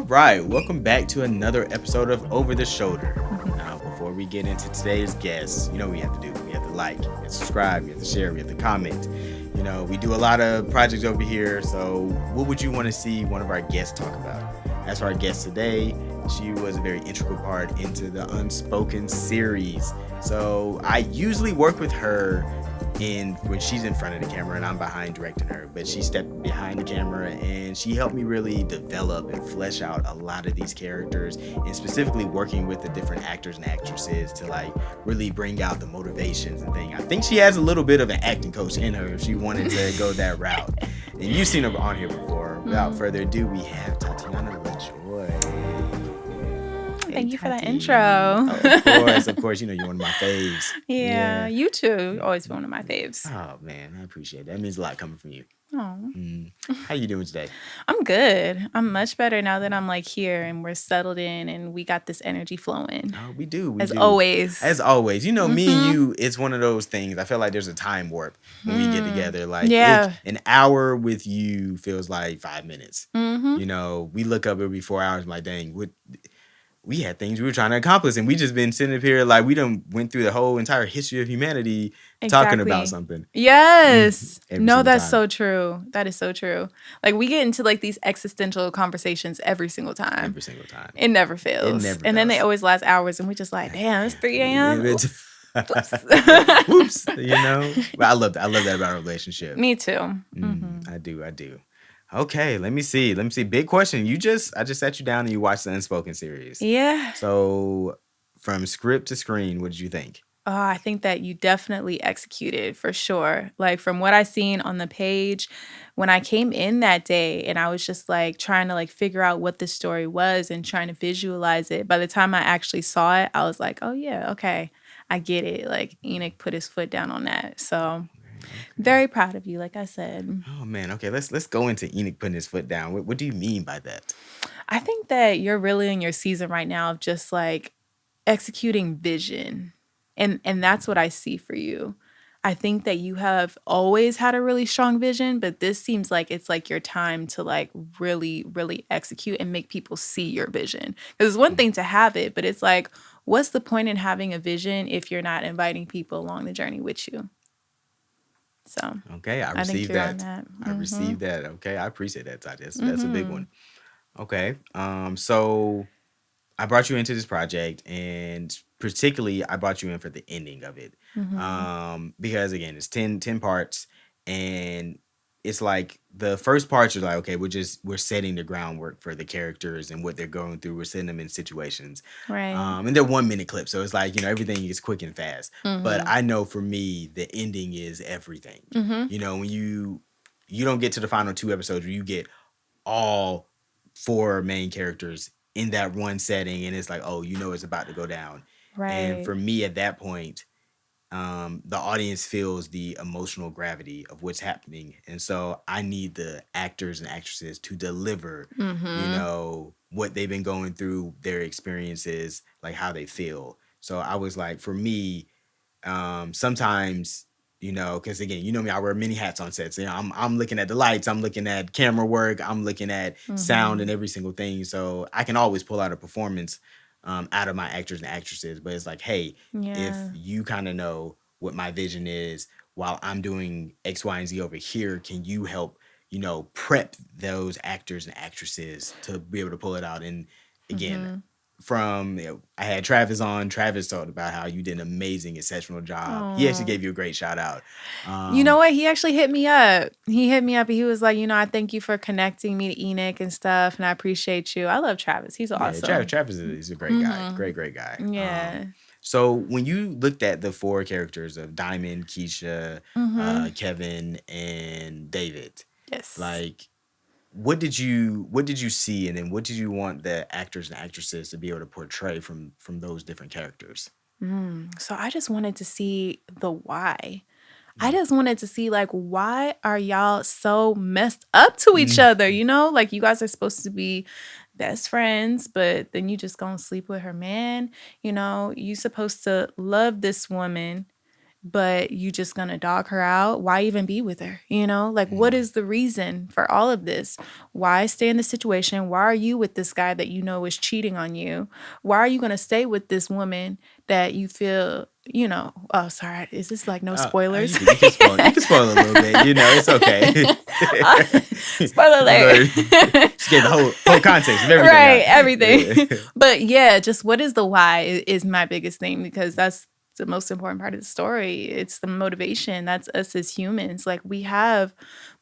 All right, welcome back to another episode of Over the Shoulder. Mhm. Now, before we get into today's guest, you know what we have to do. We have to like, we have to subscribe, we have to share, we have to comment. You know, we do a lot of projects over here. So, what would you want to see one of our guests talk about? As for our guest today, she was a very integral part into the UnSpoken series. So, I usually work with her in when she's in front of the camera and I'm behind directing her, but she stepped behind the camera and she helped me really develop and flesh out a lot of these characters, and specifically working with the different actors and actresses to like really bring out the motivations and thing. I think she has a little bit of an acting coach in her if she wanted to go that route. And you've seen her on here before. Without further ado, we have Tatiana LaJoy. Hey, Thank you for that Tati. intro. Oh, of course. You know you're one of my faves. Yeah, you too. You're always one of my faves. Oh man, I appreciate that. That means a lot coming from you. Oh, How you doing today? I'm good. I'm much better now that I'm like here and we're settled in and we got this energy flowing. Oh, we do. We As do. always. As always. You know, me and Mhm. you, it's one of those things. I feel like there's a time warp when we get together. Like Yeah. an hour with you feels like 5 minutes. Mm-hmm. You know, we look up, it'll be 4 hours. I'm like, dang, we had things we were trying to accomplish, and we just been sitting up here like we done went through the whole entire history of humanity talking about something. Yes. Every No, single that's time. so true. That is so true. Like we get into like these existential conversations every single time. Every single time. It never fails. never and then they fails. always last hours and we just like, damn, it's 3 a.m. Whoops, you know. But I love that about our relationship. Me too. Mm-hmm. I do. Okay, let me see. Big question. I just sat you down and you watched the UnSpoken series. Yeah. So from script to screen, what did you think? Oh, I think that you definitely executed for sure. Like from what I seen on the page, when I came in that day and I was just like trying to like figure out what the story was and trying to visualize it. By the time I actually saw it, I was like, oh yeah, okay. I get it. Like Enoch put his foot down on that. So very proud of you, like I said. Oh man, okay. Let's go into Enoch putting his foot down. What do you mean by that? I think that you're really in your season right now of just like executing vision. And that's what I see for you. I think that you have always had a really strong vision, but this seems like it's like your time to like really, really execute and make people see your vision. Because it's one thing to have it, but it's like, what's the point in having a vision if you're not inviting people along the journey with you? So Okay, I I think received you're on that. that. I received that. Okay, I appreciate that, Tati. That's a big one. Okay. So I brought you into this project, and particularly I brought you in for the ending of it. Because again, it's 10 parts, and it's like the first parts are like, okay, we're setting the groundwork for the characters and what they're going through. We're setting them in situations. Right. And they're 1 minute clips, so it's like, you know, everything is quick and fast. But I know for me, the ending is everything. You know, when you don't get to the final 2 episodes where you get all 4 main characters in that one setting, and it's like, oh, you know, it's about to go down. Right. And for me at that point, the audience feels the emotional gravity of what's happening, and so I need the actors and actresses to deliver, you know, what they've been going through, their experiences, like how they feel. So I was like, for me, sometimes, you know, because again, you know me, I wear many hats on sets. You know, I'm looking at the lights, I'm looking at camera work, I'm looking at sound and every single thing. So I can always pull out a performance out of my actors and actresses. But it's like, hey, if you kind of know what my vision is while I'm doing X, Y, and Z over here, can you help, you know, prep those actors and actresses to be able to pull it out? And again, from, you know, I had Travis on. Travis talked about how you did an amazing, exceptional job. He actually gave you a great shout out. You know what? He actually hit me up. He hit me up and he was like, you know, I thank you for connecting me to Enoch and stuff. And I appreciate you. I love Travis. He's awesome. Yeah, Travis is a great guy. Great guy. Yeah. So when you looked at the 4 characters of Diamond, Keisha, Kevin, and David, Yes. like, what did you see, and then what did you want the actors and actresses to be able to portray from those different characters? So I just wanted to see the why. I just wanted to see, like, why are y'all so messed up to each other? You know, like, you guys are supposed to be best friends, but then you just gonna sleep with her man. You know, you supposed to love this woman but you just gonna dog her out? Why even be with her? You know, like what is the reason for all of this? Why stay in the situation? Why are you with this guy that you know is cheating on you? Why are you gonna stay with this woman that you feel, you know, oh sorry, is this like no spoilers? You can spoil a little bit. You know, it's okay. Spoiler alert. Just get the whole context of everything Right, out. everything. But yeah, just what is the why is my biggest thing, because that's the most important part of the story. It's the motivation. That's us as humans. Like we have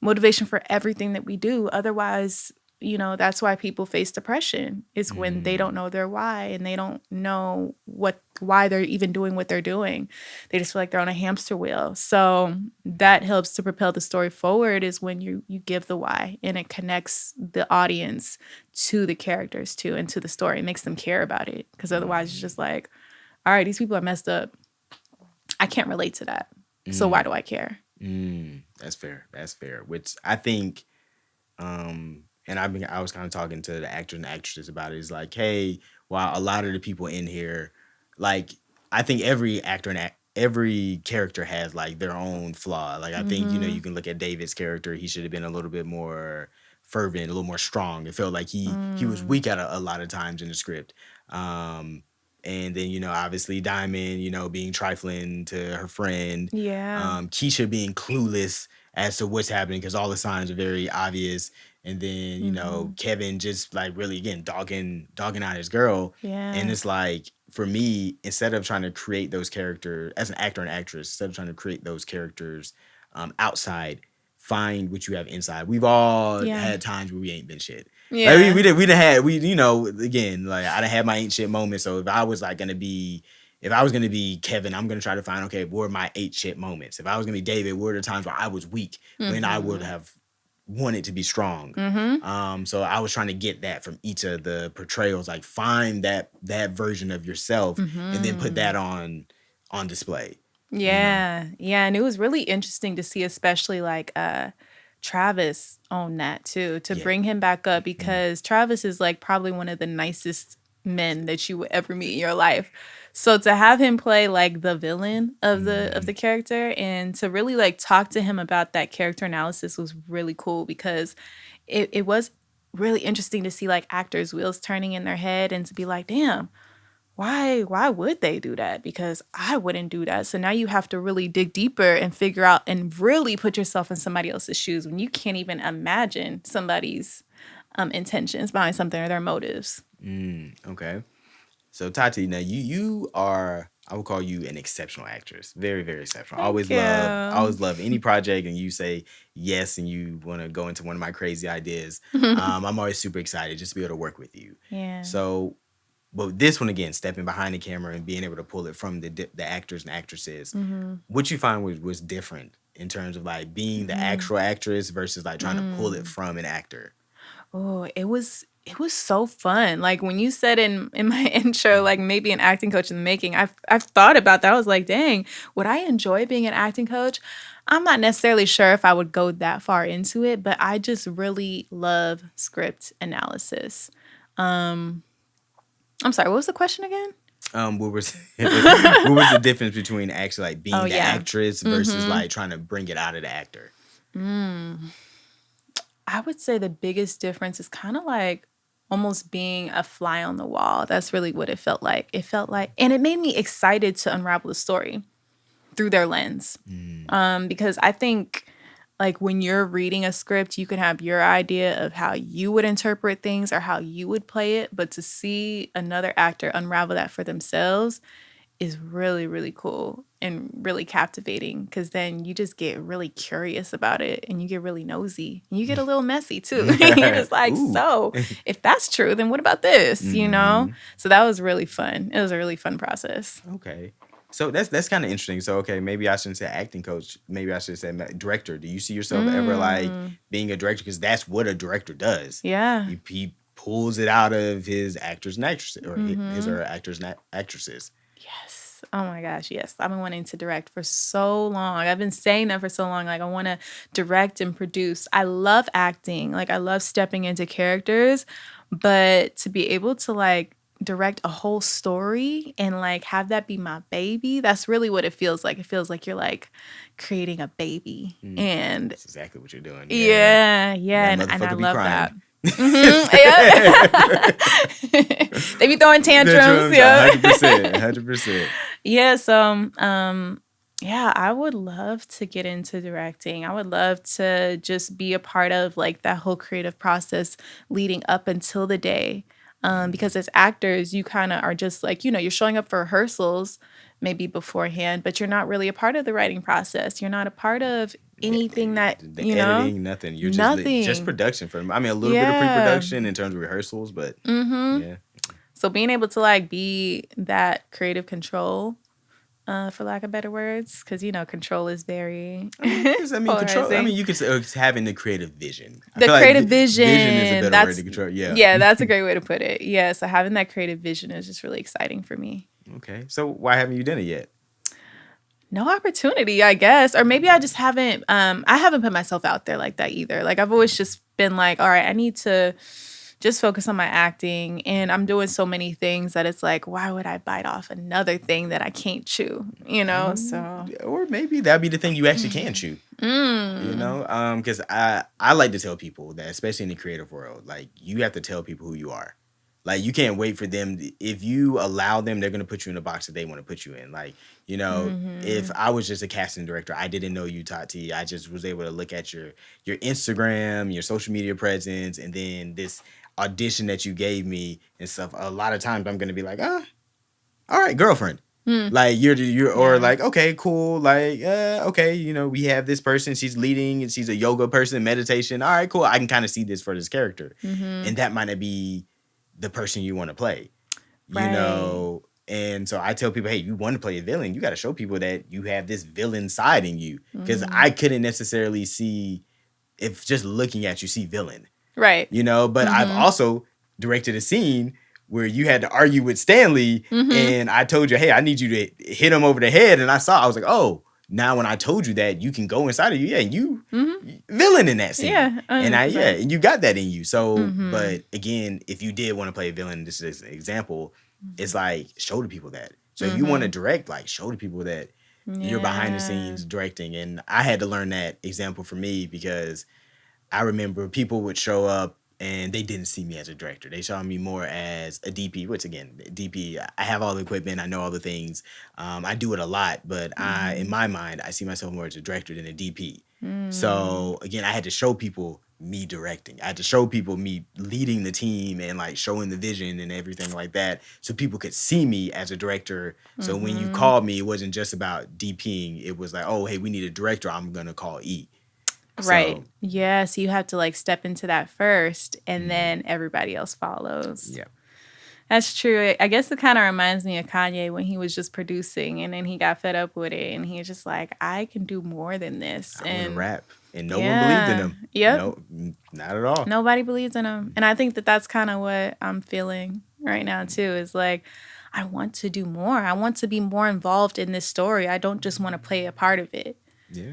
motivation for everything that we do. Otherwise, you know, that's why people face depression. It's when they don't know their why, and they don't know why they're even doing what they're doing. They just feel like they're on a hamster wheel. So that helps to propel the story forward, is when you give the why, and it connects the audience to the characters too, and to the story. It makes them care about it, because otherwise it's just like, all right, these people are messed up. I can't relate to that. So why do I care? That's fair. That's fair. Which I think, and I was kind of talking to the actors and actresses about it. It's like, hey, while a lot of the people in here, like, I think every actor and every character has like their own flaw. Like, I think, you know, you can look at David's character. He should have been a little bit more fervent, a little more strong. It felt like he was weak at a lot of times in the script. And then, you know, obviously Diamond, you know, being trifling to her friend. Yeah. Keisha being clueless as to what's happening because all the signs are very obvious. And then, you know, Kevin just like really, again, dogging out his girl. Yeah. And it's like, for me, instead of trying to create those characters as an actor and actress, instead of trying to create those characters outside, find what you have inside. We've all had times where we ain't been shit. Yeah. Like you know, again, like I done had my ain't shit moments. So if I was gonna be Kevin, I'm gonna try to find, okay, what are my ain't shit moments? If I was gonna be David, what are the times where I was weak when I would have wanted to be strong? So I was trying to get that from each of the portrayals, like find that version of yourself and then put that on display. Yeah. You know? Yeah. And it was really interesting to see, especially like Travis on that too, to bring him back up, because Travis is like probably one of the nicest men that you would ever meet in your life. So to have him play like the villain of the character, and to really like talk to him about that character analysis, was really cool, because it was really interesting to see like actors' wheels turning in their head, and to be like, damn, why would they do that? Because I wouldn't do that. So now you have to really dig deeper and figure out and really put yourself in somebody else's shoes when you can't even imagine somebody's intentions behind something, or their motives. Okay. So Tati, now you are, I would call you an exceptional actress. Very, very exceptional. Thank you. I always love any project and you say yes and you want to go into one of my crazy ideas. I'm always super excited just to be able to work with you. Yeah. So, but this one again, stepping behind the camera and being able to pull it from the actors and actresses, what you find was different in terms of like being the actual actress versus like trying to pull it from an actor? Oh, it was so fun. Like when you said in my intro, like maybe an acting coach in the making, I've thought about that. I was like, dang, would I enjoy being an acting coach? I'm not necessarily sure if I would go that far into it, but I just really love script analysis. I'm sorry, what was the question again? What was the difference between actually like being the actress versus like trying to bring it out of the actor? I would say the biggest difference is kind of like almost being a fly on the wall. That's really what it felt like. It felt like, and it made me excited to unravel the story through their lens. Because I think like when you're reading a script, you can have your idea of how you would interpret things or how you would play it. But to see another actor unravel that for themselves is really, really cool and really captivating, because then you just get really curious about it and you get really nosy and you get a little messy too. You're just like, so if that's true, then what about this? You know? So that was really fun. It was a really fun process. Okay. So that's kind of interesting. So, okay, maybe I shouldn't say acting coach. Maybe I should say director. Do you see yourself ever like being a director? Because that's what a director does. Yeah. He pulls it out of his actors and actresses, or his or her actors and actresses. Yes. Oh my gosh, yes. I've been wanting to direct for so long. I've been saying that for so long. Like I want to direct and produce. I love acting. Like I love stepping into characters, but to be able to like direct a whole story and like have that be my baby, that's really what it feels like. It feels like you're like creating a baby. And That's exactly what you're doing. Yeah. yeah, That and I motherfucker be love that. crying. Yeah. They be throwing tantrums. Yeah. 100%. 100%. Yeah, so yeah, I would love to get into directing. I would love to just be a part of like that whole creative process leading up until the day. Because as actors, you kind of are just like, you're showing up for rehearsals maybe beforehand, but you're not really a part of the writing process. You're not a part of anything that, The editing, nothing. You're just nothing. production for them. I mean, a little bit of Yeah. pre-production in terms of rehearsals, but Mm-hmm. yeah. So being able to like be that creative control, for lack of better words, because control is very Control. I polarizing. mean, you could say it's having the creative vision. I The feel like creative vision, vision is a better word to control. Yeah. yeah, that's a great way to put it. Yeah, so having that creative vision is just really exciting for me. Okay. So why haven't you done it yet? No opportunity, I guess, or maybe I just haven't. I haven't put myself out there like that either. Like I've always just been like, all right, I need to just focus on my acting, and I'm doing so many things that it's like, why would I bite off another thing that I can't chew? So Or maybe that'd be the thing you actually can chew. Because I like to tell people that, especially in the creative world, like you have to tell people who you are. Like you can't wait for them. If you allow them, they're gonna put you in the box that they want to put you in. Like if I was just a casting director, I didn't know you, Tati. I just was able to look at your Instagram, your social media presence, and then this audition that you gave me and stuff. A lot of times I'm gonna be like, all right, girlfriend. Like you're or like, okay, cool. Like, okay, we have this person, she's leading and she's a yoga person, meditation. All right, cool. I can kind of see this for this character. And that might not be the person you want to play. right. And so I tell people, hey, you want to play a villain, you got to show people that you have this villain side in you. Because I couldn't necessarily see, if just looking at you, see villain. Right. But I've also directed a scene where you had to argue with Stanley, and I told you, hey, I need you to hit him over the head. And I was like, oh, now when I told you that, you can go inside of you, and you villain in that scene. Yeah, and you got that in you. So, but again, if you did want to play a villain, this is an example, it's like, show the people that. So if you want to direct, like, show the people that you're behind the scenes directing. And I had to learn that example for me, because I remember people would show up and they didn't see me as a director. They saw me more as a DP, which again, DP, I have all the equipment, I know all the things. I do it a lot, but in my mind, I see myself more as a director than a DP. So again, I had to show people me directing. I had to show people me leading the team and like showing the vision and everything like that, so people could see me as a director. So when you called me, it wasn't just about DPing. It was like, oh, hey, we need a director. I'm going to call E. Right. So, yeah. So you have to like step into that first, and then everybody else follows. yeah. That's true. I guess it kind of reminds me of Kanye when he was just producing, and then he got fed up with it, and he was just like, I can do more than this. I want to rap. And no yeah. one believed in him. Yep. No, not at all. Nobody believes in him. And I think that that's kind of what I'm feeling right now, too, is like, I want to do more. I want to be more involved in this story. I don't just want to play a part of it. Yeah.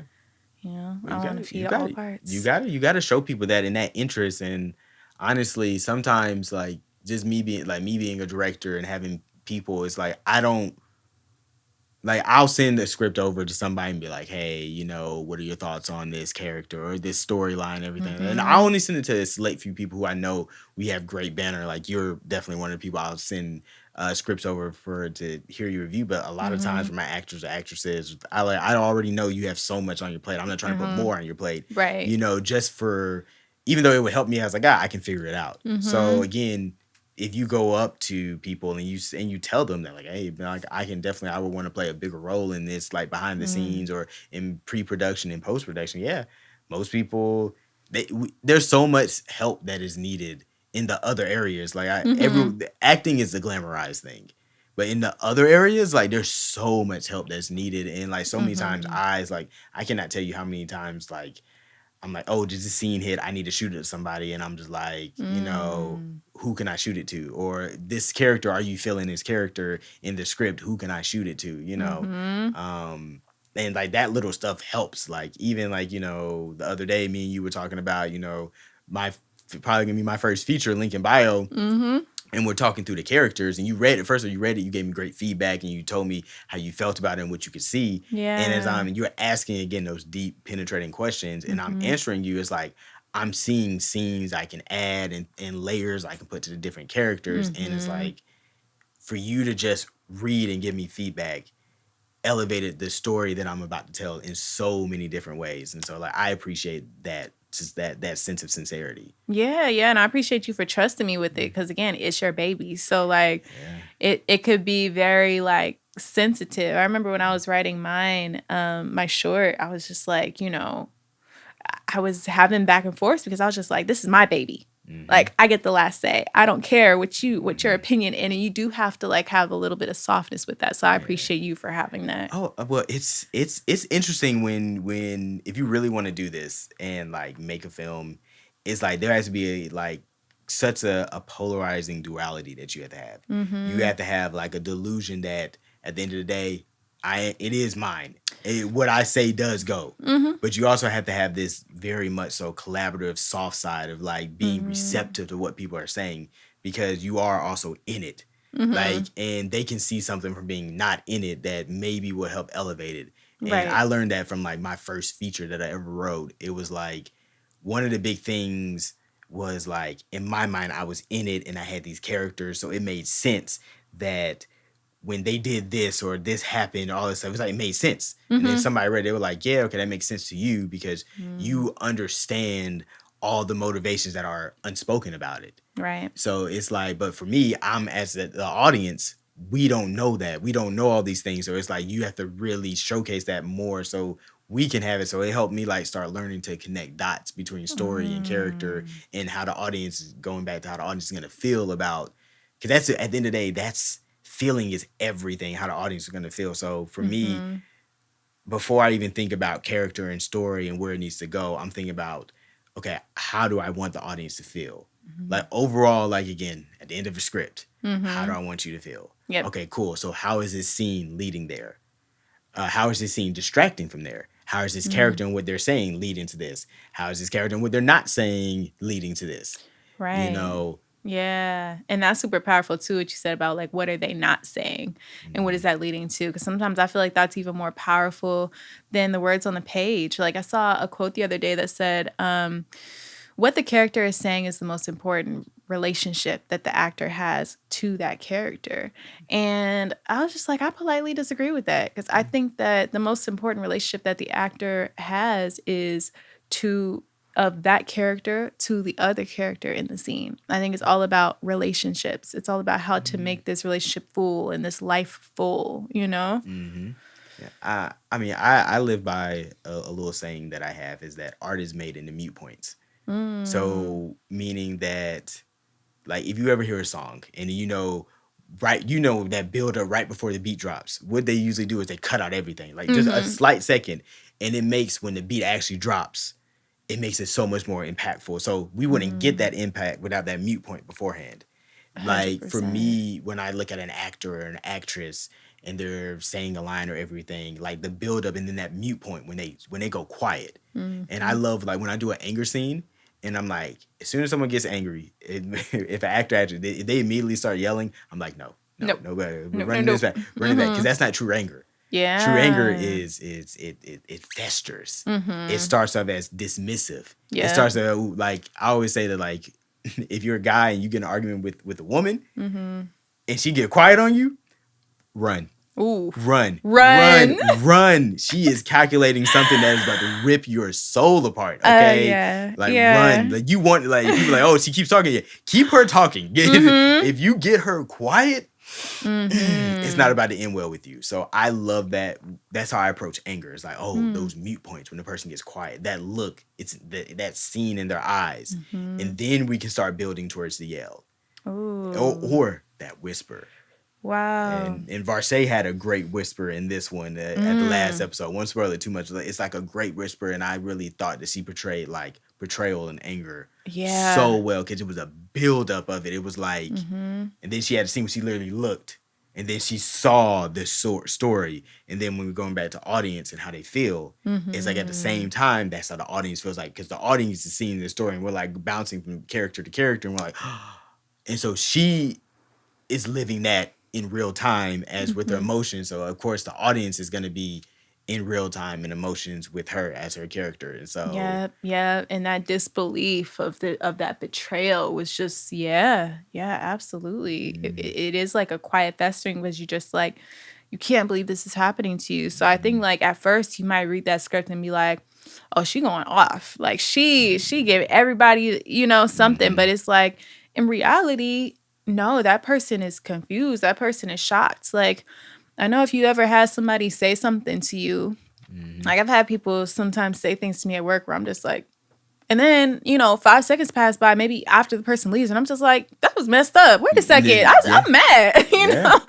I want to feed all parts. You got to show people that, in that interest. And honestly, sometimes like just me being a director and having people, it's like, I don't, like, I'll send a script over to somebody and be like, hey, what are your thoughts on this character or this storyline and everything? And I only send it to a select few people who I know we have great banner. Like, you're definitely one of the people I'll send scripts over for to hear your review. But a lot of times for my actors or actresses, I already know you have so much on your plate. I'm not trying to put more on your plate. Right. Just for, even though it would help me, I was like, I can figure it out. So again, if you go up to people and you tell them that, like, hey, like, I would want to play a bigger role in this, like behind the scenes or in pre-production and post-production. Yeah, most people, there's so much help that is needed in the other areas. Like acting is the glamorized thing, but in the other areas, like, there's so much help that's needed. And like so many times, I cannot tell you how many times, like, I'm like, oh, did this scene hit? I need to shoot it to somebody. And I'm just like, who can I shoot it to? Or this character, are you feeling this character in the script? Who can I shoot it to? And like that little stuff helps. Like, even like, the other day, me and you were talking about, my probably gonna be my first feature, link in bio. and we're talking through the characters, and you read it first, or you read it, you gave me great feedback, and you told me how you felt about it and what you could see. And as Yeah. you're asking again those deep, penetrating questions, and I'm Mm-hmm. answering you, it's like I'm seeing scenes I can add and layers I can put to the different characters, and it's Mm-hmm. like for you to just read and give me feedback elevated the story that I'm about to tell in so many different ways. And so like I appreciate that, just that sense of sincerity. Yeah, yeah, and I appreciate you for trusting me with it because again, it's your baby. So like, Yeah. it could be very like sensitive. I remember when I was writing mine, my short, I was just like, I was having back and forth because I was just like, this is my baby. Mm-hmm. Like I get the last say. I don't care what your Mm-hmm. opinion, and you do have to like have a little bit of softness with that. So I Yeah. appreciate you for having that. Oh well, it's interesting when if you really want to do this and like make a film, it's like there has to be like such a polarizing duality that you have to have. You Mm-hmm. have to have like a delusion that at the end of the day, it is mine. What I say does go. Mm-hmm. But you also have to have this very much so collaborative, soft side of like being Mm-hmm. receptive to what people are saying because you are also in it, Mm-hmm. like, and they can see something from being not in it that maybe will help elevate it. And Right. I learned that from like my first feature that I ever wrote. It was like one of the big things was like in my mind I was in it and I had these characters, so it made sense that when they did this or this happened, all this stuff, it's like it made sense. And then Mm-hmm. somebody read it, they were like, yeah, okay, that makes sense to you because Mm-hmm. you understand all the motivations that are unspoken about it. Right. So it's like, but for me, I'm as the audience, we don't know that. We don't know all these things. So it's like you have to really showcase that more so we can have it. So it helped me like start learning to connect dots between story and character Mm. and how the audience is going back to how the audience is gonna feel about, because that's at the end of the day, that's feeling is everything, how the audience is gonna feel. So for me, Mm-hmm. before I even think about character and story and where it needs to go, I'm thinking about, okay, how do I want the audience to feel? Like overall, like again, at the end of a script, how do Mm-hmm. I want you to feel? Yep. Okay, cool. So how is this scene leading there? How is this scene distracting from there? How is this Mm. character and what they're saying leading to this? How is this character and what they're not saying leading to this? You Right. know? Yeah. And that's super powerful too, what you said about like what are they not saying and what is Mhm. that leading to? Because sometimes I feel like that's even more powerful than the words on the page. Like I saw a quote the other day that said, what the character is saying is the most important relationship that the actor has to that character. And I was just like, I politely disagree with that because I think that the most important relationship that the actor has is to of that character to the other character in the scene. I think it's all about relationships. It's all about how to make this relationship full and this life full, you know? Mm-hmm. Yeah. I mean, I live by a little saying that I have is that art is made in the mute points. Mm. So meaning that like if you ever hear a song and right, that build up right before the beat drops, what they usually do is they cut out everything, like just a Mm-hmm. slight second, and it makes when the beat actually drops, it makes it so much more impactful. So we wouldn't get Mm. that impact without that mute point beforehand. Like for 100%. me, when I look at an actor or an actress and they're saying a line or everything, like the build up and then that mute point when they go quiet. And I Mm-hmm. love like when I do an anger scene and I'm like, as soon as someone gets angry, if an actor if they immediately start yelling, I'm like, no, no, Nope. no, we're Nope. Nope. running this Nope. back, running back, because Mm-hmm. that's not true anger. True anger Yeah. is it festers. It Mm-hmm. starts off as dismissive. It Yep. starts like I always say that like if you're a guy and you get in an argument with a woman Mm-hmm. and she get quiet on you, run. Ooh. Run, Run. run, run. She is calculating something that is about to rip your soul apart. Okay, Yeah. like run. Yeah. Like you want, like people are like, oh, she keeps talking. Yeah, keep her talking. Mm-hmm. If you get her quiet, it's not Mm-hmm. about to end well with you. So I love that. That's how I approach anger. It's like, oh, Mm. those mute points when the person gets quiet. That look, it's that scene in their eyes, Mm-hmm. and then we can start building towards the yell Ooh. or that whisper. Wow. And Varshay had a great whisper in this one at the last Mm. episode. Won't spoil it too much. It's like a great whisper, and I really thought that she portrayed like betrayal and anger so Yeah. well because it was a build up of it. It was like, Mm-hmm. and then she had a scene where she literally looked, and then she saw this story, and then when we're going back to audience and how they feel, it's like at the Mm-hmm. same time that's how the audience feels like because the audience is seeing the story, and we're like bouncing from character to character, and we're like, and so she is living that in real time as with her Mm-hmm. emotions. So of course the audience is going to be in real time and emotions with her as her character. And so Yeah, yeah, and that disbelief of that betrayal was just yeah, yeah, absolutely. mm, It is like a quiet festering because you just like you can't believe this is happening to you. So I think mm, like at first you might read that script and be like, "Oh, she going off. Like she gave everybody, something." mm-hmm, But it's like in reality, no, that person is confused. That person is shocked. Like I know if you ever had somebody say something to you, mm-hmm. like I've had people sometimes say things to me at work where I'm just like, and then 5 seconds pass by, maybe after the person leaves, and I'm just like, that was messed up. Wait a second, Yeah, I'm mad. yeah.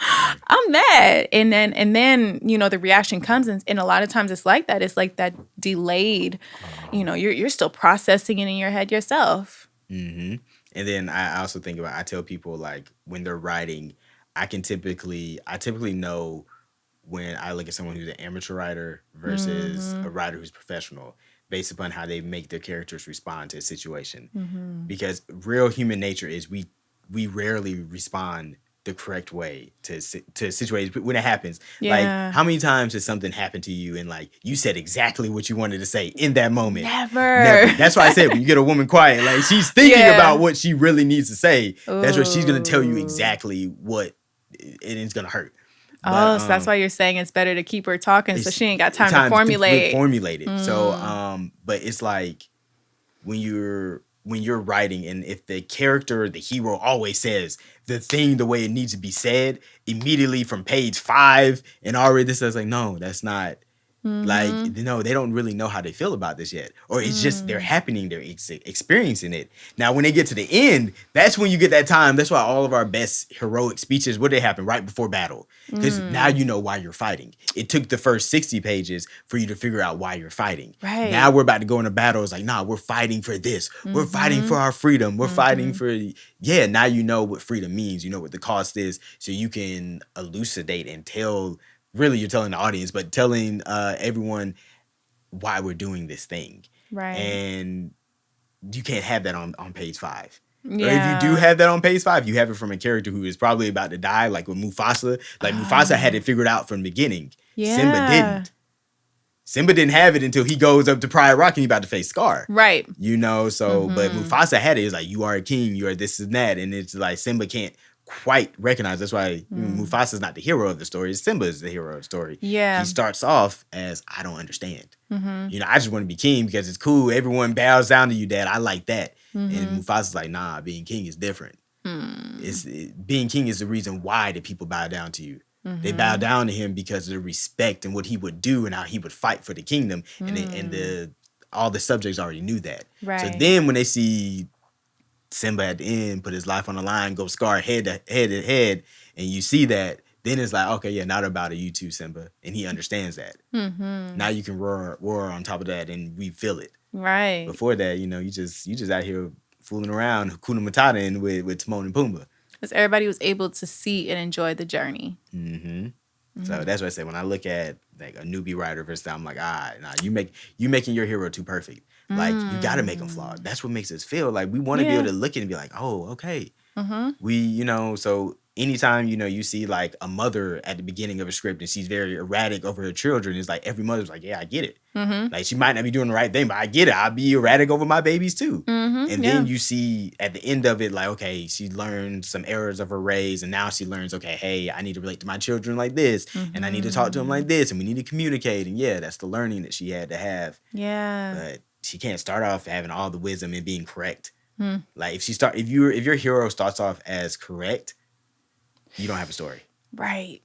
I'm mad, and then the reaction comes, and a lot of times it's like that. It's like that delayed. You're still processing it in your head yourself. Mm-hmm. And then I also think about, I tell people like when they're writing, I typically know when I look at someone who's an amateur writer versus Mm-hmm. a writer who's professional based upon how they make their characters respond to a situation. Mm-hmm. Because real human nature is we rarely respond the correct way to situations when it happens. Like Yeah. how many times has something happened to you and like you said exactly what you wanted to say in that moment? Never. Never. That's why I said when you get a woman quiet, like she's thinking about Yeah. what she really needs to say. That's what she's gonna tell you Oh. exactly what and it's gonna hurt. But Oh, so that's why you're saying it's better to keep her talking so it's she ain't got time to time to formulate. formulate it. So Mm. but it's like when you're writing, and if the character, the hero, always says the thing the way it needs to be said immediately from page 5 and already this is like, no, that's not, like, Mm-hmm. no, they don't really know how they feel about this yet, or it's just they're Mm. happening, they're experiencing it. Now when they get to the end, that's when you get that time. That's why all of our best heroic speeches, what they happen right before battle, because now Mm. you know why you're fighting. It took the first 60 pages for you to figure out why you're fighting. Now Right. we're about to go into battle. It's like, nah, we're fighting for this, we're fighting Mm-hmm. for our freedom, we're fighting Mm-hmm. for, yeah, now you know what freedom means, you know what the cost is, so you can elucidate and tell, really you're telling the audience, but telling everyone why we're doing this thing. Right. And you can't have that on page 5. Or if you do Yeah. have that on page 5, you have it from a character who is probably about to die, like with Mufasa. Like Mufasa had Oh. it figured out from the beginning. Simba Yeah. didn't. Simba didn't have it until he goes up to Pride Rock and he's about to face Scar. Right. So, but Mm-hmm. Mufasa had it. It's like, you are a king, you are this and that. And it's like Simba can't quite recognize. That's why Mm. Mufasa's not the hero of the story. Simba is the hero of the story. He Yeah. starts off as, I don't understand. Mm-hmm. I just want to be king because it's cool. Everyone bows down to you, Dad. I like that. And Mm-hmm. Mufasa's like, nah, being king is different. Mm. Being king is the reason why the people bow down to you. They bow Mm-hmm. down to him because of the respect and what he would do and how he would fight for the kingdom. And Mm. the all the subjects already knew that. So Right. then when they see Simba at the end put his life on the line, go Scar head to head, and you see that, then it's like, okay, yeah, now they're about to you too, Simba, and he understands that. Mm-hmm. Now you can roar on top of that, and we feel it. Right. Before that, you just out here fooling around, Hakuna Matata, and with Timon and Pumbaa. Because everybody was able to see and enjoy the journey. Mm-hmm. So Mm-hmm. that's what I say when I look at like a newbie writer versus, I'm like, nah, you making your hero too perfect. Like you got to make him flawed. Mm. That's what makes us feel like we want to be able Yeah. to look at it and be like, oh, okay. Mm-hmm. So anytime, you see like a mother at the beginning of a script and she's very erratic over her children, it's like every mother's like, yeah, I get it. Mm-hmm. Like she might not be doing the right thing, but I get it. I'll be erratic over my babies too. Mm-hmm. And Yeah. then you see at the end of it, like, okay, she learned some errors of her raise, and now she learns, okay, hey, I need to relate to my children like this, and I need to talk to them Mm-hmm. like this, and we need to communicate. And yeah, that's the learning that she had to have. Yeah. But she can't start off having all the wisdom and being correct. Mm. Like if your hero starts off as correct, you don't have a story. Right.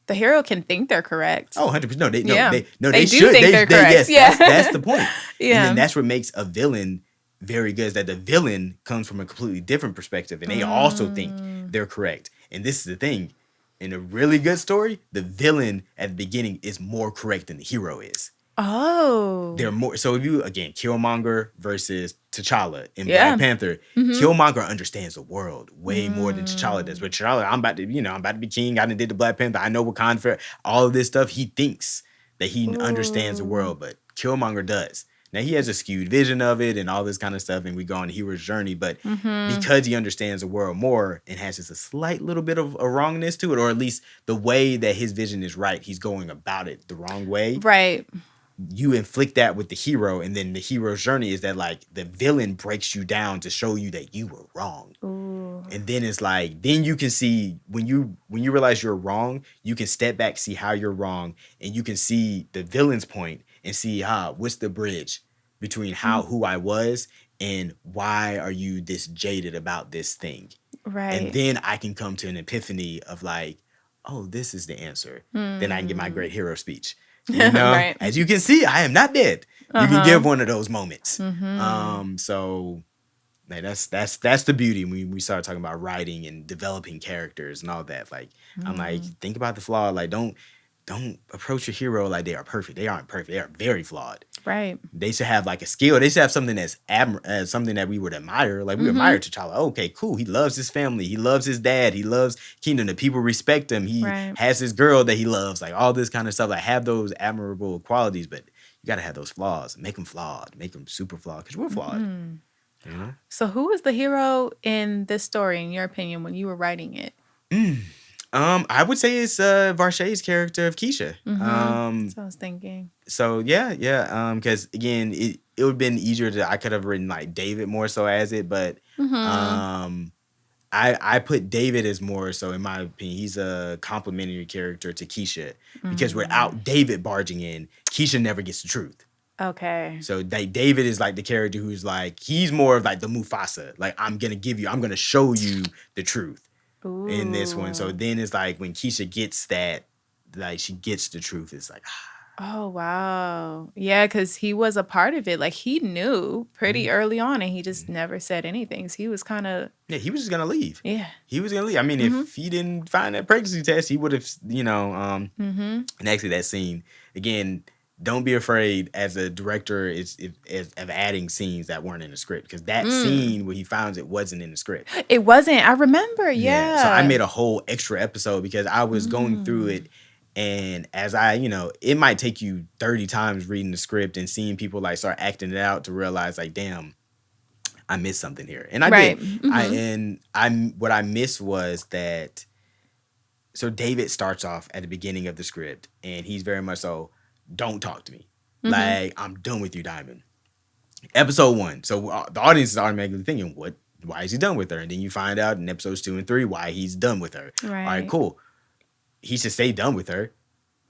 The hero can think they're correct. Oh, 100%. No, Yeah. they They do should. think they're correct. Yes, Yeah. that's the point. And then Yeah. that's what makes a villain very good, is that the villain comes from a completely different perspective, and they also think Mm. they're correct. And this is the thing. In a really good story, the villain at the beginning is more correct than the hero is. Oh. They're more, so if you, again, Killmonger versus T'Challa in Yeah. Black Panther, Mm-hmm. Killmonger understands the world way more than T'Challa does. Mm. But T'Challa, I'm about to be king. I done did the Black Panther. I know Wakanda, all of this stuff. He thinks that he understands the Ooh. world, but Killmonger does. Now he has a skewed vision of it and all this kind of stuff, and we go on a hero's journey. But Mm-hmm. because he understands the world more and has just a slight little bit of a wrongness to it, or at least the way that his vision is right, he's going about it the wrong way. Right. You inflict that with the hero, and then the hero's journey is that like the villain breaks you down to show you that you were wrong. Ooh. And then it's like, then you can see when you realize you're wrong, you can step back, see how you're wrong, and you can see the villain's point and see what's the bridge between who I was and why are you this jaded about this thing. And Right. then I can come to an epiphany of like, oh, this is the answer. Then I can get my great hero speech. Right. As you can see, I am not dead. You can give one of those moments. So like that's the beauty when we start talking about writing and developing characters and all that. Like I'm like, think about the flaw. Like don't approach your hero like they are perfect. They aren't perfect. They are very flawed. Right. They should have like a skill. They should have something that's something that we would admire. Like we admire T'Challa. Okay, cool. He loves his family. He loves his dad. He loves Kingdom. The people respect him. He Right. has his girl that he loves. Like all this kind of stuff. Like have those admirable qualities, but you got to have those flaws. Make them flawed. Make them super flawed because we're flawed. You know? So who was the hero in this story, in your opinion, when you were writing it? I would say it's Varshay's character of Keisha. That's what I was thinking. So yeah. Because again, it would have been easier to I could have written like David more so as it, but I put David as more so in my opinion. He's a complementary character to Keisha because without David barging in, Keisha never gets the truth. Okay. So David is like the character who's like he's more of like the Mufasa. Like I'm gonna show you the truth. Ooh. In this one. So then it's like when Keisha gets that, like she gets the truth, it's like, Oh, wow. Yeah, because he was a part of it. Like he knew pretty early on and he just never said anything. So he was kind of. yeah, he was just gonna leave. Yeah. He was gonna leave. I mean, if he didn't find that pregnancy test, he would have, and actually that scene, again, don't be afraid as a director of adding scenes that weren't in the script. Because that scene where he finds it wasn't in the script. It wasn't. I remember. Yeah. So I made a whole extra episode because I was going through it. And as it might take you 30 times reading the script and seeing people like start acting it out to realize like, damn, I missed something here. And I did. What I missed was that. So David starts off at the beginning of the script and he's very much so, don't talk to me. Like, I'm done with you, Diamond. Episode 1. So the audience is automatically thinking, why is he done with her? And then you find out in episodes 2 and 3 why he's done with her. Right. All right, cool. He should stay done with her.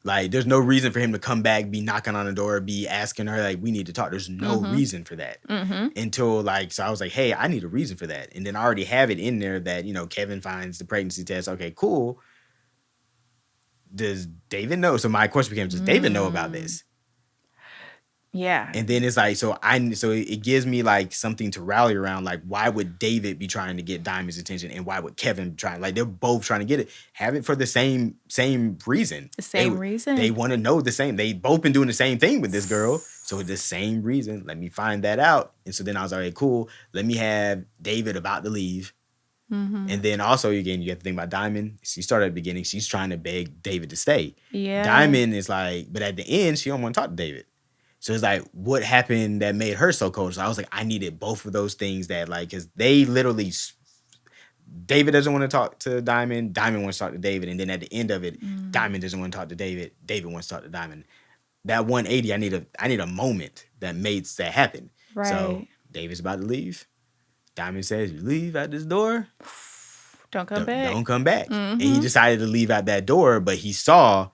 Like, there's no reason for him to come back, be knocking on the door, be asking her, like, we need to talk. There's no reason for that. Until, like, so I was like, hey, I need a reason for that. And then I already have it in there that, Kevin finds the pregnancy test. Okay, cool. Does David know? So my question became, does David know about this? Yeah. And then it's like, so it gives me like something to rally around. Like, why would David be trying to get Diamond's attention, and why would Kevin try? Like, they're both trying to get it. Have it for the same reason. The same reason. They want to know the same. They both been doing the same thing with this girl. So the same reason. Let me find that out. And so then I was like, okay, cool. Let me have David about to leave. And then also, again, you have to think about Diamond. She started at the beginning. She's trying to beg David to stay. Yeah. Diamond is like, but at the end, she don't want to talk to David. So it's like, what happened that made her so cold? So I was like, I needed both of those things that like, because they literally, David doesn't want to talk to Diamond. Diamond wants to talk to David. And then at the end of it, Diamond doesn't want to talk to David. David wants to talk to Diamond. That 180, I need a moment that makes that happen. Right. So David's about to leave. Diamond says, you leave out this door. Don't come back. Don't come back. And he decided to leave out that door, but he saw.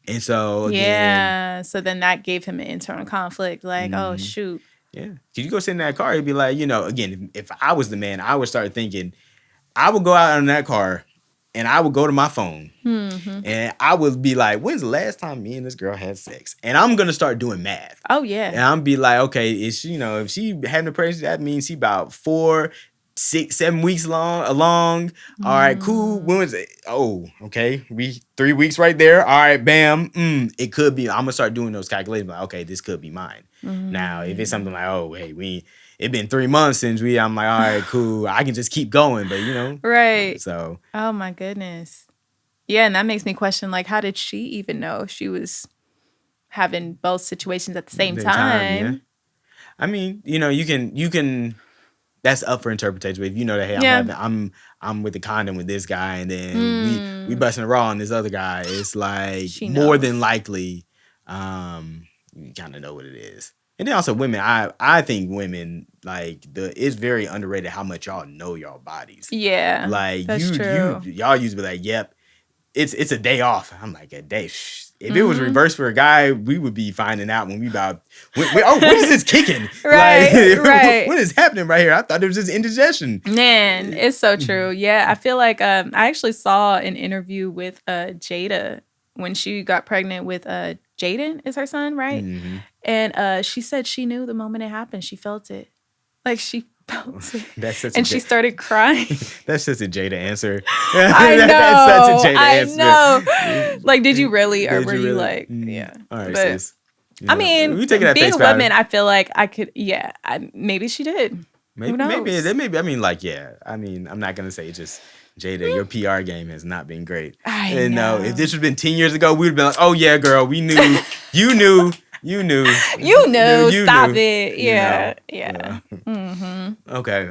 And so again, yeah. So then that gave him an internal conflict. Like, oh shoot. Yeah. Cause you go sit in that car, he'd be like, again, if I was the man, I would start thinking, I would go out in that car and I would go to my phone and I would be like, when's the last time me and this girl had sex? And I'm gonna start doing math. Oh yeah. And I'm be like, okay, is she, if she having a pregnancy, that means she about 4, 6, 7 weeks along. All right, cool. When was it? Oh, okay. 3 weeks right there. All right, bam. It could be. I'm gonna start doing those calculations. Like, okay, this could be mine. Now, if it's something like, oh, hey, it been 3 months since I'm like, all right, cool. I can just keep going, but right. So. Oh my goodness. Yeah, and that makes me question, like, how did she even know she was having both situations at the same time? Yeah. I mean, you can that's up for interpretation. But if you know that, hey, Yeah. I'm with the condom with this guy, and then we Mm, busting a raw on this other guy, it's like she more than knows. likely, you kind of know what it is. And then also women, I think women like it's very underrated how much y'all know y'all bodies. Yeah, Like that's you true. y'all used to be like, yep, it's a day off. I'm like, a day. If it was Mm-hmm. reversed for a guy, we would be finding out when we about oh, when is this kicking? Like Right, right. what is happening right here? I thought it was just indigestion. Man, it's so true. Yeah, I feel like I actually saw an interview with Jada when she got pregnant with Jaden is her son, right? Mm-hmm. And she said she knew the moment it happened. She felt it. Like she felt it. That's such a And she started crying. that's such a Jada answer. I That's such a know. Jada I answer. know. Like, did you really or Did were you you really? like, yeah. All right, But sis. I mean, We take it at being face a value. woman, I feel like I could, yeah, maybe she did. Who knows? Maybe. I mean, like, yeah. I mean, I'm not gonna say just Jada. Your PR game has not been great. I And no, if know. this had been 10 years ago, we'd been like, oh yeah, girl, we knew, you knew, you knew, You know, you stop knew, it. you Yeah, know. yeah. Mm-hmm. Okay.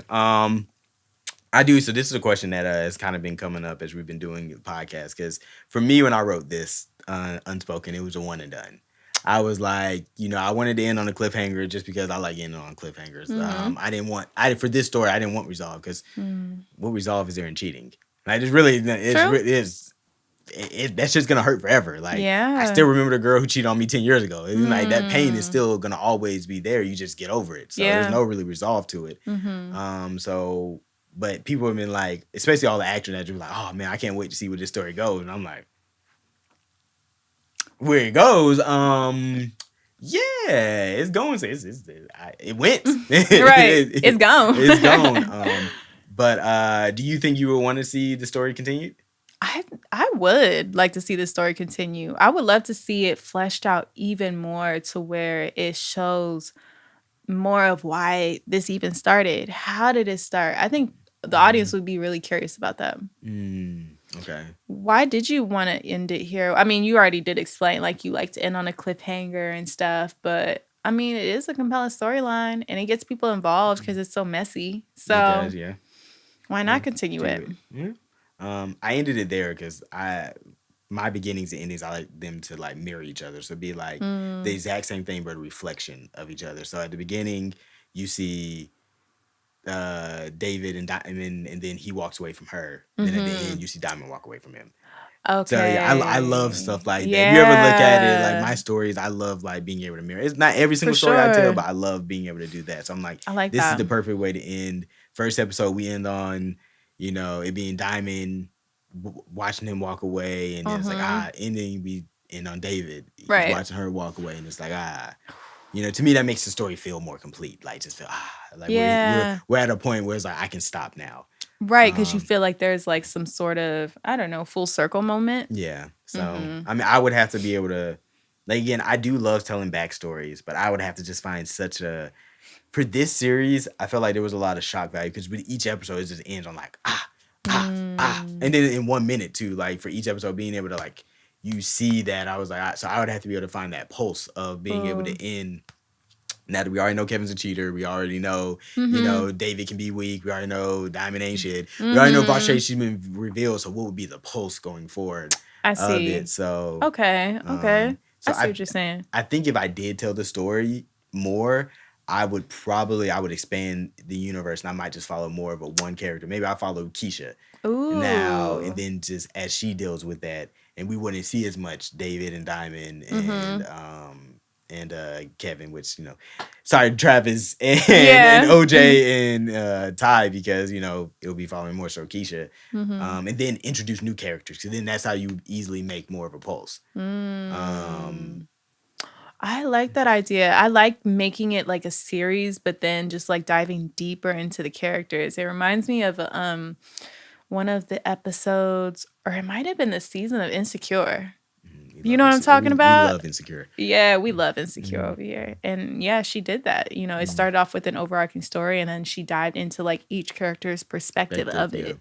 I do. So this is a question that has kind of been coming up as we've been doing the podcast. Because for me, when I wrote this Unspoken, it was a one and done. I was like, I wanted to end on a cliffhanger just because I like ending on cliffhangers. Mm-hmm. I didn't want, for this story, I didn't want resolve because Mm. what resolve is there in cheating? Like, it's True. really, that's just gonna hurt forever. Like, I Yeah. still remember the girl who cheated on me 10 years ago. It's like that pain is Mm. still gonna always be there. You just get over it. So there's Yeah. no really resolve to it. Mm-hmm. So, but people have been like, especially all the actors that were like, oh man, I can't wait to see where this story goes. And I'm like, where it goes, yeah, it's going. It went. Right. It's gone. It's gone. But do you think you would want to see the story continued? I would like to see the story continue. I would love to see it fleshed out even more to where it shows more of why this even started. How did it start? I think the audience would be really curious about that. Okay. Why did you want to end it here? I mean, you already did explain like you like to end on a cliffhanger and stuff, but I mean, it is a compelling storyline and it gets people involved because it's so messy. It So does, yeah. why not continue it? Yeah. I ended it there because my beginnings and endings, I like them to like mirror each other. So be like the exact same thing, but a reflection of each other. So at the beginning, you see David and Diamond, and then he walks away from her. Then at the end, you see Diamond walk away from him. So yeah, I love stuff like that. If you ever look at it, like my stories, I love like being able to mirror. It's not every single story I tell, but I love being able to do that. So I'm like, I like this is that. the perfect way to end. First episode, we end on, it being Diamond watching him walk away, and then it's like ending we end on David. He's Right. watching her walk away, and it's like to me that makes the story feel more complete. Like just feel like Yeah. we're at a point where it's like I can stop now. Right, because you feel like there's like some sort of, I don't know, full circle moment. Yeah. So I mean, I would have to be able to. Like again, I do love telling backstories, but I would have to just find such a. For this series, I felt like there was a lot of shock value because with each episode, it just ends on like and then in 1 minute too. Like for each episode, being able to like you see that, I was like, so I would have to be able to find that pulse of being able to end. Now that we already know Kevin's a cheater, we already know, David can be weak. We already know Diamond ain't shit. We already know Vache, she's been revealed. So what would be the pulse going forward I of see. it? So Okay. so I see what you're saying. I think if I did tell the story more, I would expand the universe and I might just follow more of a one character. Maybe I follow Keisha now, and Ooh. then just as she deals with that, and we wouldn't see as much David and Diamond and Kevin, which sorry, Travis and OJ and Ty, because it'll be following more so Keisha, and then introduce new characters. So then that's how you easily make more of a pulse. I like that idea. I like making it like a series, but then just like diving deeper into the characters. It reminds me of one of the episodes, or it might have been the season of Insecure. You know what I'm talking about? We love Insecure. Yeah, we love Insecure over here. And yeah, she did that. It started off with an overarching story and then she dived into like each character's perspective of it.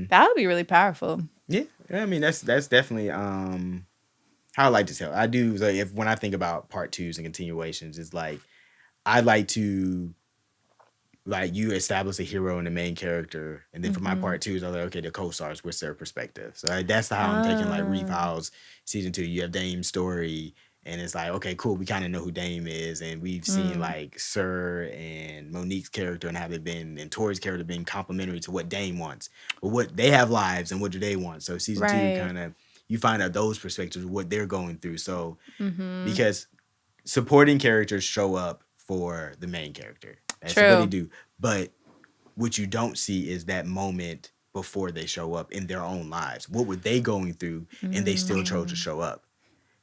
That would be really powerful. Yeah. I mean, that's definitely how I like to tell. I do, like, when I think about part twos and continuations, it's like I like to like you establish a hero and the main character, and then for my part too is I like okay the co-stars what's their perspective. So like, that's how I'm taking like Reef Oh, House season 2. You have Dame's story, and it's like okay cool we kind of know who Dame is, and we've seen like Sir and Monique's character and how they've been and Tori's character being complementary to what Dame wants, but what they have lives and what do they want. So season 2 right. kind of you find out those perspectives what they're going through. So because supporting characters show up for the main character. That's what they True. do. But what you don't see is that moment before they show up in their own lives. What were they going through and they still chose to show up?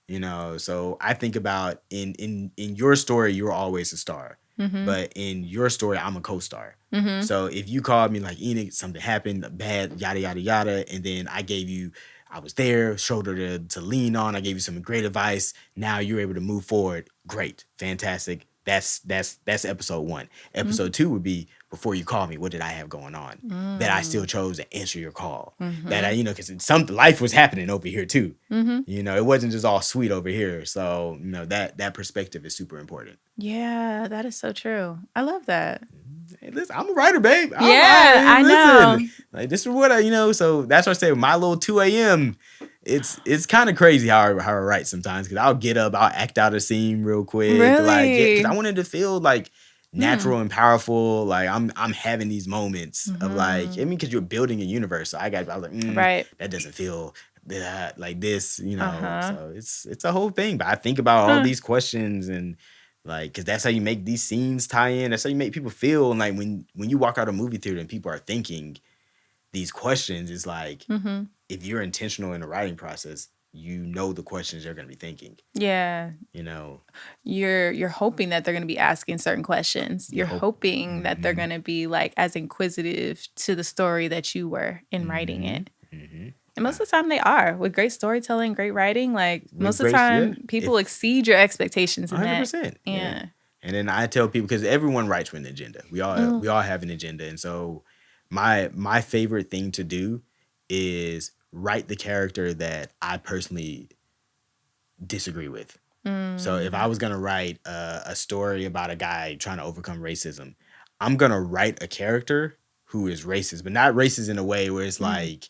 You know, so I think about in your story, you're always a star. But in your story, I'm a co-star. So if you called me like Enoch, something happened, bad, yada yada yada, and then I was there, shoulder to lean on. I gave you some great advice. Now you're able to move forward. Great, fantastic. That's episode 1. Episode 2 would be before you call me. What did I have going on that I still chose to answer your call? That I, because some life was happening over here too. You know, it wasn't just all sweet over here. So, you know, that perspective is super important. Yeah, that is so true. I love that. Hey, listen, I'm a writer, babe. Yeah, I know. Listen, like this is what I, so that's what I say. My little 2 a.m. It's kind of crazy how I write sometimes because I'll get up, I'll act out a scene real quick, like yeah, because I Really? wanted to feel like natural and powerful. Like I'm having these moments of like, I mean, because you're building a universe. So I was like, Right. that doesn't feel that like this, you know. Uh-huh. So it's a whole thing. But I think about all Huh. these questions and like, because that's how you make these scenes tie in. That's how you make people feel. And like when you walk out of a movie theater and people are thinking these questions, it's like if you're intentional in the writing process, you know the questions they're going to be thinking. Yeah. You know, You're hoping that they're going to be asking certain questions. you You're hope. hoping that they're going to be like as inquisitive to the story that you were in writing it. And most of the time they are. With great storytelling, great writing, like With most of the grace, yeah. time people If exceed your expectations in that. 100%, yeah. Yeah. And then I tell people because everyone writes with an agenda. We all have an agenda, and so my favorite thing to do is write the character that I personally disagree with. So if I was gonna write a story about a guy trying to overcome racism, I'm gonna write a character who is racist, but not racist in a way where it's like,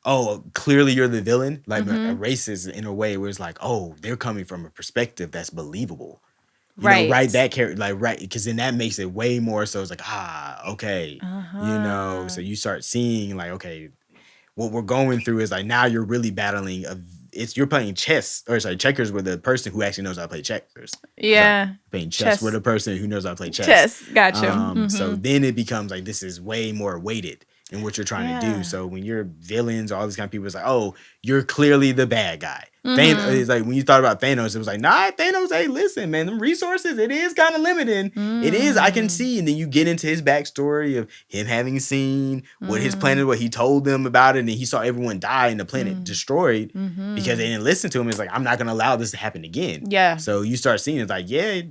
oh, clearly you're the villain. Like a racist in a way where it's like, oh, they're coming from a perspective that's believable. You know, write Right. that character like right because then that makes it way more so it's like okay, you know. Uh-huh. So you start seeing like okay, what we're going through is like now you're really battling you're playing chess or sorry checkers with a person who actually knows how to play checkers. Sorry, Yeah. playing chess with Chess. a person who knows how to play chess. Chess. Gotcha. So then it becomes like this is way more weighted in what you're trying to do. Yeah. So when you're villains, all these kind of people, it's like, oh, you're clearly the bad guy. It's like when you thought about Thanos, it was like, nah, Thanos, hey, listen, man, them resources, it is kind of limited. It is, I can see. And then you get into his backstory of him having seen what his planet, what he told them about it, and he saw everyone die and the planet destroyed because they didn't listen to him. It's like, I'm not gonna allow this to happen again. Yeah. So you start seeing it's like, yeah,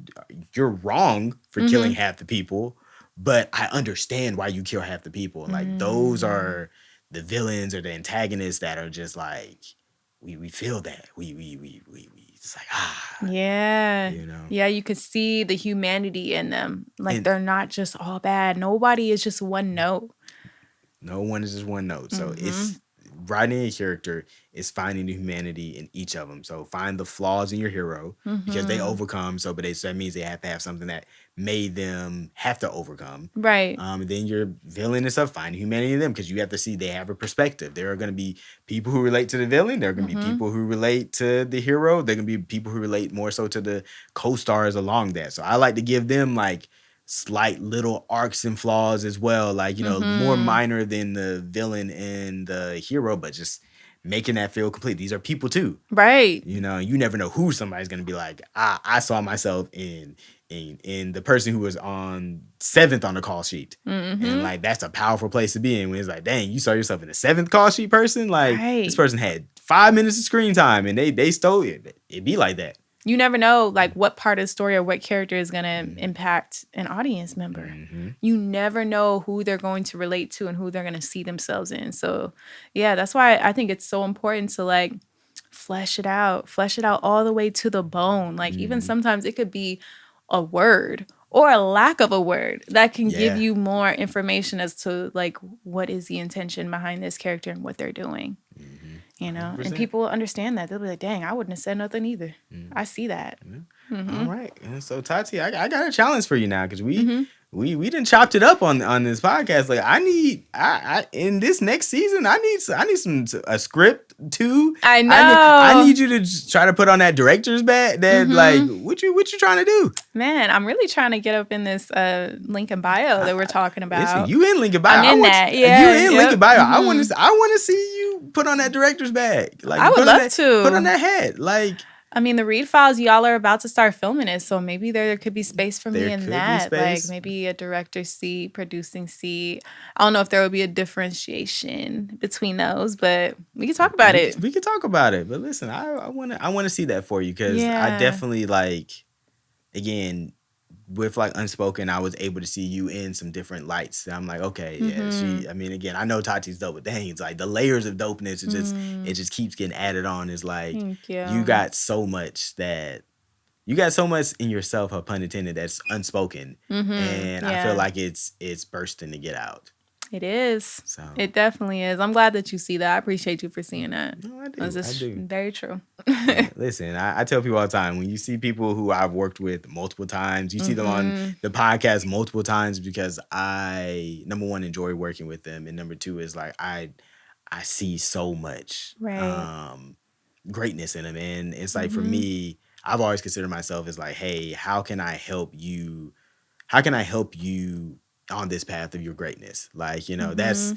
you're wrong for killing half the people, but I understand why you kill half the people. And like those are the villains or the antagonists that are just like we feel that. We it's like Yeah. you know. Yeah, you could see the humanity in them. Like And they're not just all bad. Nobody is just one note. no one is just one note. So it's writing a character is finding the humanity in each of them. So find the flaws in your hero because they overcome. So, but that means they have to have something that made them have to overcome. Right. And then your villain and stuff, find humanity in them because you have to see they have a perspective. There are going to be people who relate to the villain. There are going to be people who relate to the hero. There are going to be people who relate more so to the co-stars along that. So I like to give them like slight little arcs and flaws as well, like you know, more minor than the villain and the hero, but just making that feel complete. These are people too, Right. you know. You never know who somebody's gonna be like. I saw myself in the person who was on 7th on the call sheet, and like that's a powerful place to be in when it's like, dang, you saw yourself in the 7th call sheet person. Like this Right. person had 5 minutes of screen time and they stole it. It'd be like that. You never know like what part of the story or what character is going to impact an audience member. You never know who they're going to relate to and who they're going to see themselves in. So, yeah, that's why I think it's so important to like flesh it out all the way to the bone. Like even sometimes it could be a word or a lack of a word that can give Yeah. you more information as to like what is the intention behind this character and what they're doing. You know, and 100%. people will understand that. They'll be like, dang, I wouldn't have said nothing either. I see that. All right. And so Tati, I got a challenge for you now, because we done chopped it up on this podcast. Like, I in this next season, I need some a script too. I know. I need you to just try to put on that director's bat. That like, what you trying to do? Man, I'm really trying to get up in this link in bio that we're talking about. Listen, you in link in bio. I'm in that. Yeah, You in link in bio. I want to see you put on that director's bag. Like, I would love to put on that hat. Like, I mean, the Read Files, y'all are about to start filming it, so maybe there could be space for me in that. Like maybe a director's seat, producing seat. I don't know if there would be a differentiation between those, but we can talk about it. We can talk about it. But listen, I want to see that for you, because I definitely, like, again, with like UnSpoken, I was able to see you in some different lights. And I'm like, okay, yeah, I mean, again, I know Tati's dope, but dang, it's like the layers of dopeness, it just keeps getting added on. It's like, you got so much in yourself, pun intended, that's unspoken. And I feel like it's bursting to get out. It is. So it definitely is. I'm glad that you see that. I appreciate you for seeing that. No, I do. I do. Very true. Listen, I tell people all the time, when you see people who I've worked with multiple times, you see them on the podcast multiple times, because I, number one, enjoy working with them, and number two is like I see so much greatness in them, and it's like, for me, I've always considered myself as like, hey, how can I help you? How can I help you on this path of your greatness? Like, you know, that's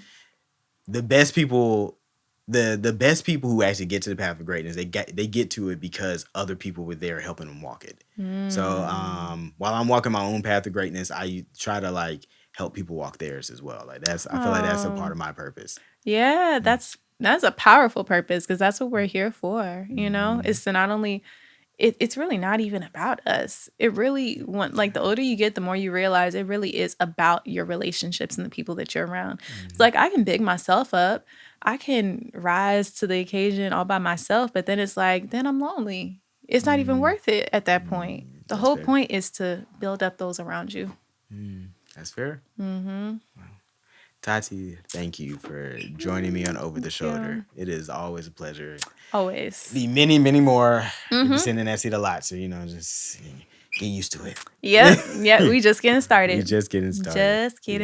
the best people. The best people who actually get to the path of greatness, they get to it because other people were there helping them walk it. So while I'm walking my own path of greatness, I try to like help people walk theirs as well. Like, I feel like that's a part of my purpose. Yeah, that's a powerful purpose, because that's what we're here for. You know, it's to not only it's really not even about us. It really, like, the older you get, the more you realize it really is about your relationships and the people that you're around. It's like, I can big myself up. I can rise to the occasion all by myself, but then it's like, then I'm lonely. It's not even worth it at that point. The whole point is to build up those around you. That's fair. Wow. Tati, thank you for joining me on Over the Shoulder. It is always a pleasure. Always. Be many, many more. You've been sitting in that seat a lot, so, you know, just get used to it. Yep. We just getting started. Just getting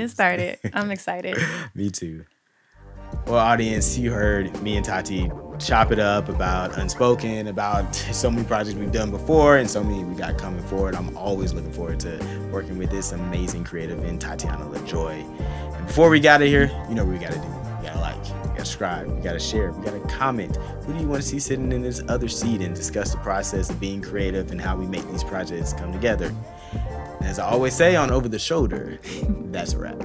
started. I'm excited. Me too. Well, audience, you heard me and Tati chop it up about UnSpoken, about so many projects we've done before and so many we got coming forward. I'm always looking forward to working with this amazing creative in Tatiana LaJoy. And before we got out of here, you know what we got to do. We got to like, we got to subscribe, we got to share, we got to comment. Who do you want to see sitting in this other seat, and discuss the process of being creative and how we make these projects come together? And as I always say on Over the Shoulder, that's a wrap.